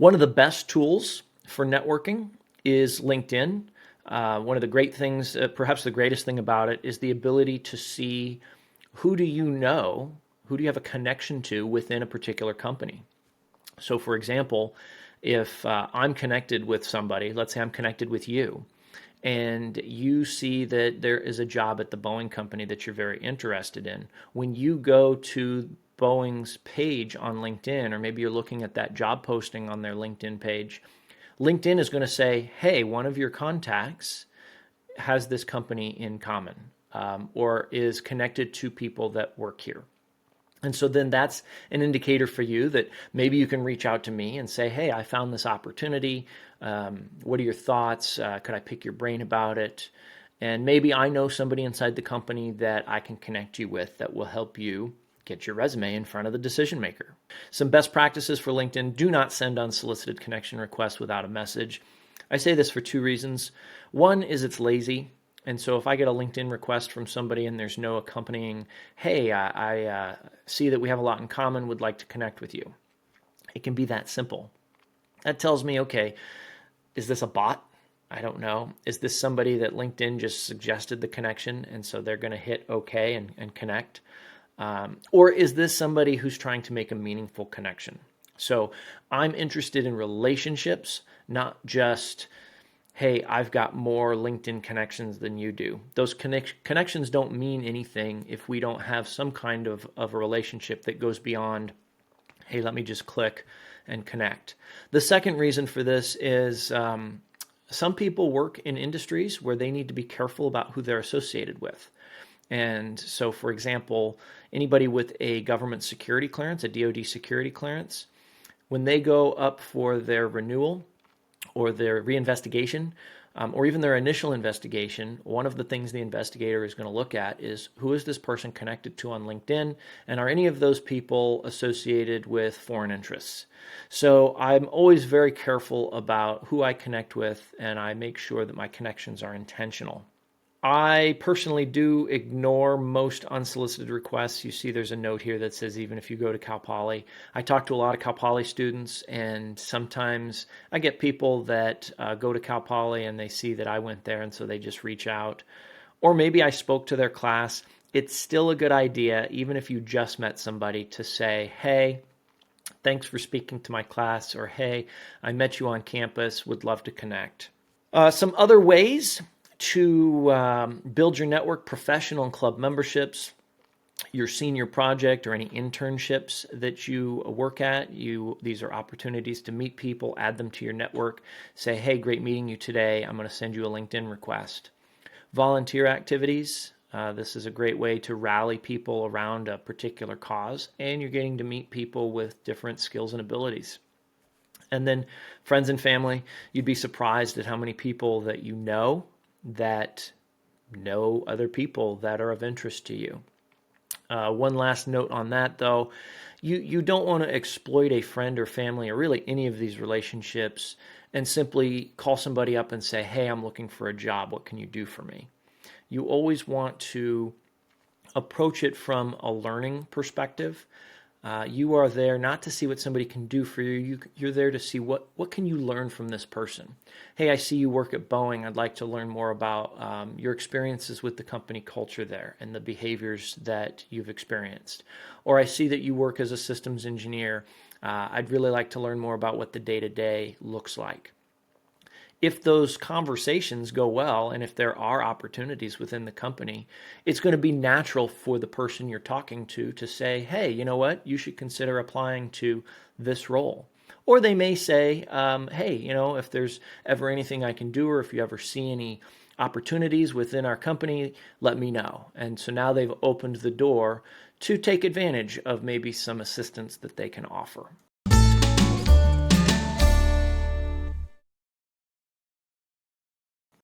One of the best tools for networking is LinkedIn. One of the great things, perhaps the greatest thing about it, is the ability to see who do you know, who do you have a connection to within a particular company. So, for example, if I'm connected with somebody, let's say I'm connected with you, and you see that there is a job at the Boeing company that you're very interested in, when you go to Boeing's page on LinkedIn, or maybe you're looking at that job posting on their LinkedIn page, LinkedIn is going to say, hey, one of your contacts has this company in common, or is connected to people that work here. And so then that's an indicator for you that maybe you can reach out to me and say, hey, I found this opportunity. What are your thoughts? Could I pick your brain about it? And maybe I know somebody inside the company that I can connect you with that will help you get your resume in front of the decision maker. Some best practices for LinkedIn: do not send unsolicited connection requests without a message. I say this for two reasons. One is it's lazy. And so if I get a LinkedIn request from somebody and there's no accompanying, hey, I see that we have a lot in common, would like to connect with you. It can be that simple. That tells me, okay, is this a bot? I don't know. Is this somebody that LinkedIn just suggested the connection and so they're going to hit okay and connect? Or is this somebody who's trying to make a meaningful connection? So I'm interested in relationships, not just, hey, I've got more LinkedIn connections than you do. Those connections don't mean anything if we don't have some kind of a relationship that goes beyond, hey, let me just click and connect. The second reason for this is some people work in industries where they need to be careful about who they're associated with. And so, for example, anybody with a government security clearance, a DoD security clearance, when they go up for their renewal or their reinvestigation, or even their initial investigation, one of the things the investigator is going to look at is, who is this person connected to on LinkedIn, and are any of those people associated with foreign interests? So I'm always very careful about who I connect with, and I make sure that my connections are intentional. I personally do ignore most unsolicited requests. You see there's a note here that says even if you go to Cal Poly. I talk to a lot of Cal Poly students, and sometimes I get people that go to Cal Poly and they see that I went there, and so they just reach out. Or maybe I spoke to their class. It's still a good idea, even if you just met somebody, to say, hey, thanks for speaking to my class, or hey, I met you on campus, would love to connect. Some other ways to build your network: professional and club memberships, your senior project, or any internships that you work at. These are opportunities to meet people, add them to your network. Say, hey, great meeting you today. I'm going to send you a LinkedIn request. Volunteer activities. This is a great way to rally people around a particular cause, and you're getting to meet people with different skills and abilities. And then friends and family. You'd be surprised at how many people that you know that know other people that are of interest to you. One last note on that, though, you don't want to exploit a friend or family or really any of these relationships and simply call somebody up and say, hey, I'm looking for a job. What can you do for me? You always want to approach it from a learning perspective. You are there not to see what somebody can do for you. You're there to see what can you learn from this person. Hey, I see you work at Boeing. I'd like to learn more about your experiences with the company culture there and the behaviors that you've experienced. Or I see that you work as a systems engineer. I'd really like to learn more about what the day-to-day looks like. If those conversations go well, and if there are opportunities within the company, it's going to be natural for the person you're talking to say, hey, you know what, you should consider applying to this role. Or they may say, hey, if there's ever anything I can do, or if you ever see any opportunities within our company, let me know. And so now they've opened the door to take advantage of maybe some assistance that they can offer.